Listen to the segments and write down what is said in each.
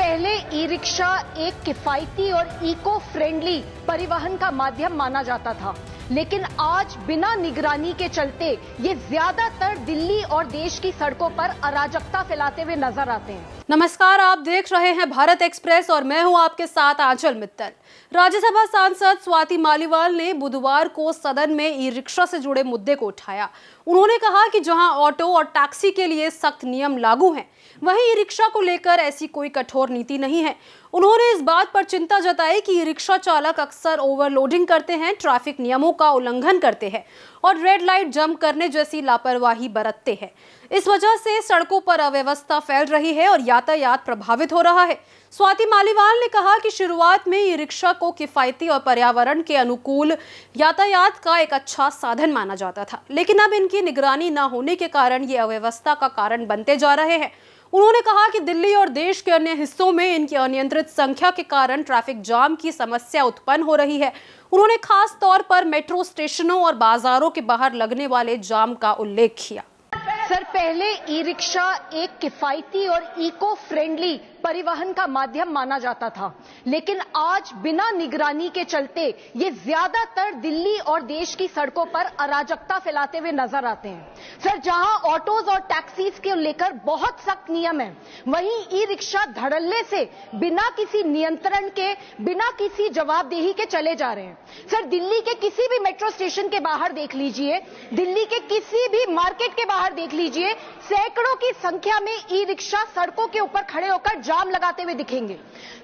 पहले e rickshaw एक किफायती और इको फ्रेंडली परिवहन का माध्यम माना जाता था, लेकिन आज बिना निगरानी के चलते ये ज्यादातर दिल्ली और देश की सड़कों पर अराजकता फैलाते हुए नजर आते हैं। नमस्कार, आप देख रहे हैं भारत एक्सप्रेस और मैं हूं आपके साथ आंचल मित्तल। राज्यसभा सांसद स्वाति मालीवाल ने बुधवार को सदन में ई रिक्शा से जुड़े मुद्दे को उठाया। उन्होंने कहा कि जहां ऑटो और टैक्सी के लिए सख्त नियम लागू हैं, वहीं ई रिक्शा को लेकर ऐसी कोई कठोर नीति नहीं है। उन्होंने इस बात पर चिंता जताई कि ई रिक्शा चालक अक्सर ओवरलोडिंग करते हैं, ट्रैफिक नियमों का उल्लंघन करते हैं और रेड लाइट जंप करने जैसी लापरवाही बरतते हैं। इस वजह से सड़कों पर अव्यवस्था फैल रही है और यातायात प्रभावित हो रहा है। स्वाति मालीवाल ने कहा कि शुरुआत में ई रिक्शा को किफायती और पर्यावरण के अनुकूल यातायात का एक अच्छा साधन माना जाता था, लेकिन अब इनकी निगरानी न होने के कारण ये अव्यवस्था का कारण बनते जा रहे हैं। उन्होंने कहा कि दिल्ली और देश के अन्य हिस्सों में इनकी अनियंत्रित संख्या के कारण ट्रैफिक जाम की समस्या उत्पन्न हो रही है। उन्होंने खास तौर पर मेट्रो स्टेशनों और बाजारों के बाहर लगने वाले जाम का उल्लेख किया। सर, पहले ई रिक्शा एक किफायती और इको फ्रेंडली परिवहन का माध्यम माना जाता था, लेकिन आज बिना निगरानी के चलते ये ज्यादातर दिल्ली और देश की सड़कों पर अराजकता फैलाते हुए नजर आते हैं। सर, जहां ऑटोज और टैक्सीज के लेकर बहुत सख्त नियम है, वहीं ई रिक्शा धड़ल्ले से बिना किसी नियंत्रण के, बिना किसी जवाबदेही के चले जा रहे हैं। सर, दिल्ली के किसी भी मेट्रो स्टेशन के बाहर देख लीजिए, दिल्ली के किसी भी मार्केट के बाहर देख लीजिए, सैकड़ों की संख्या में ई रिक्शा सड़कों के ऊपर खड़े होकर जाम लगाते हुए दिखेंगे।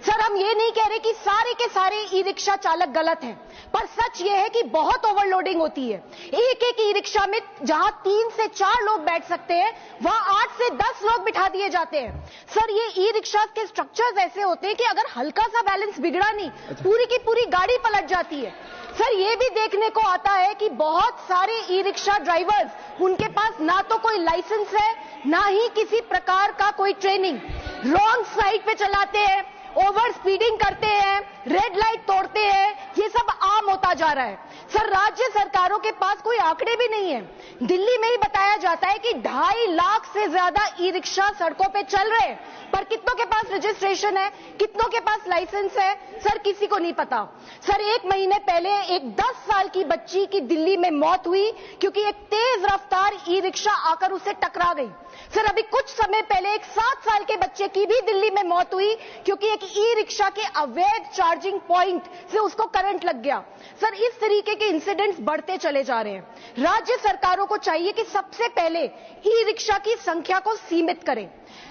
सर, हम ये नहीं कह रहे कि सारे के सारे ई रिक्शा चालक गलत हैं, पर सच ये है कि बहुत ओवरलोडिंग होती है। एक एक ई रिक्शा में जहां 3 से 4 लोग बैठ सकते हैं, वहां 8 से 10 लोग बिठा दिए जाते हैं। सर, ये ई रिक्शा के स्ट्रक्चर्स ऐसे होते हैं कि अगर हल्का सा बैलेंस बिगड़ा नहीं, पूरी की पूरी गाड़ी पलट जाती है। सर, ये भी देखने को आता है कि बहुत सारे ई रिक्शा ड्राइवर्स, उनके पास ना तो कोई लाइसेंस है, ना ही किसी प्रकार का कोई ट्रेनिंग, रॉन्ग साइड पे चलाते हैं, ओवर स्पीडिंग करते हैं, रेड लाइट तोड़ते हैं। ये सब आम होता जा रहा है। सर, राज्य सरकारों के पास कोई आंकड़े भी नहीं है। दिल्ली में ही बताया जाता है कि 2.5 लाख से ज्यादा ई रिक्शा सड़कों पे चल रहे हैं, पर कितनों के पास रजिस्ट्रेशन है, कितनों के पास लाइसेंस है, सर किसी को नहीं पता। सर, 1 महीने पहले एक 10 साल की बच्ची की दिल्ली में मौत हुई क्योंकि एक तेज रफ्तार ई रिक्शा आकर उसे टकरा गई। सर, अभी कुछ समय पहले एक 7 साल के बच्चे की भी दिल्ली में मौत हुई क्योंकि एक ई रिक्शा के अवैध चार्जिंग पॉइंट से उसको करंट लग गया। सर, इस तरीके के इंसिडेंट्स बढ़ते चले जा रहे हैं। राज्य सरकारों को चाहिए कि सबसे पहले ई रिक्शा की संख्या को सीमित करें।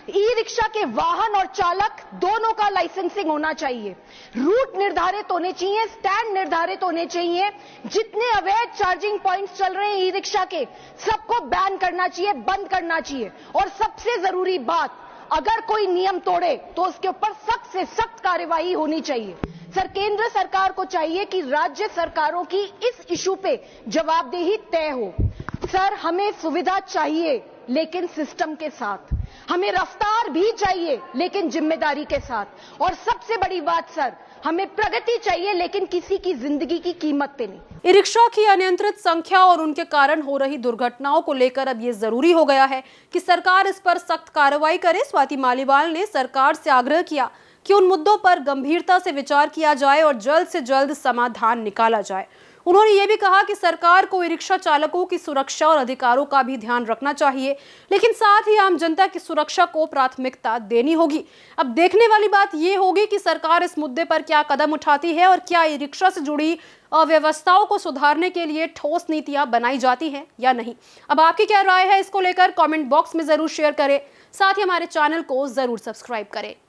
ई रिक्शा के वाहन और चालक दोनों का लाइसेंसिंग होना चाहिए, रूट निर्धारित होने चाहिए, स्टैंड निर्धारित होने चाहिए। जितने अवैध चार्जिंग पॉइंट्स चल रहे हैं ई रिक्शा के, सबको बैन करना चाहिए, बंद करना चाहिए। और सबसे जरूरी बात, अगर कोई नियम तोड़े तो उसके ऊपर सख्त से सख्त कार्यवाही होनी चाहिए। सर, केंद्र सरकार को चाहिए कि राज्य सरकारों की इस इशू पे जवाबदेही तय हो। सर, हमें सुविधा चाहिए लेकिन सिस्टम के साथ, हमें रफ्तार भी चाहिए लेकिन जिम्मेदारी के साथ, और सबसे बड़ी बात सर, हमें प्रगति चाहिए लेकिन किसी की जिंदगी की कीमत पे नहीं। ई रिक्शा की अनियंत्रित संख्या और उनके कारण हो रही दुर्घटनाओं को लेकर अब ये जरूरी हो गया है कि सरकार इस पर सख्त कार्रवाई करे। स्वाति मालीवाल ने सरकार से आग्रह किया कि उन मुद्दों पर गंभीरता से विचार किया जाए और जल्द से जल्द समाधान निकाला जाए। उन्होंने ये भी कहा कि सरकार को ई रिक्शा चालकों की सुरक्षा और अधिकारों का भी ध्यान रखना चाहिए, लेकिन साथ ही आम जनता की सुरक्षा को प्राथमिकता देनी होगी। अब देखने वाली बात ये होगी कि सरकार इस मुद्दे पर क्या कदम उठाती है और क्या ई रिक्शा से जुड़ी अव्यवस्थाओं को सुधारने के लिए ठोस नीतियां बनाई जाती हैं या नहीं। अब आपकी क्या राय है इसको लेकर कमेंट बॉक्स में जरूर शेयर करें, साथ ही हमारे चैनल को जरूर सब्सक्राइब करें।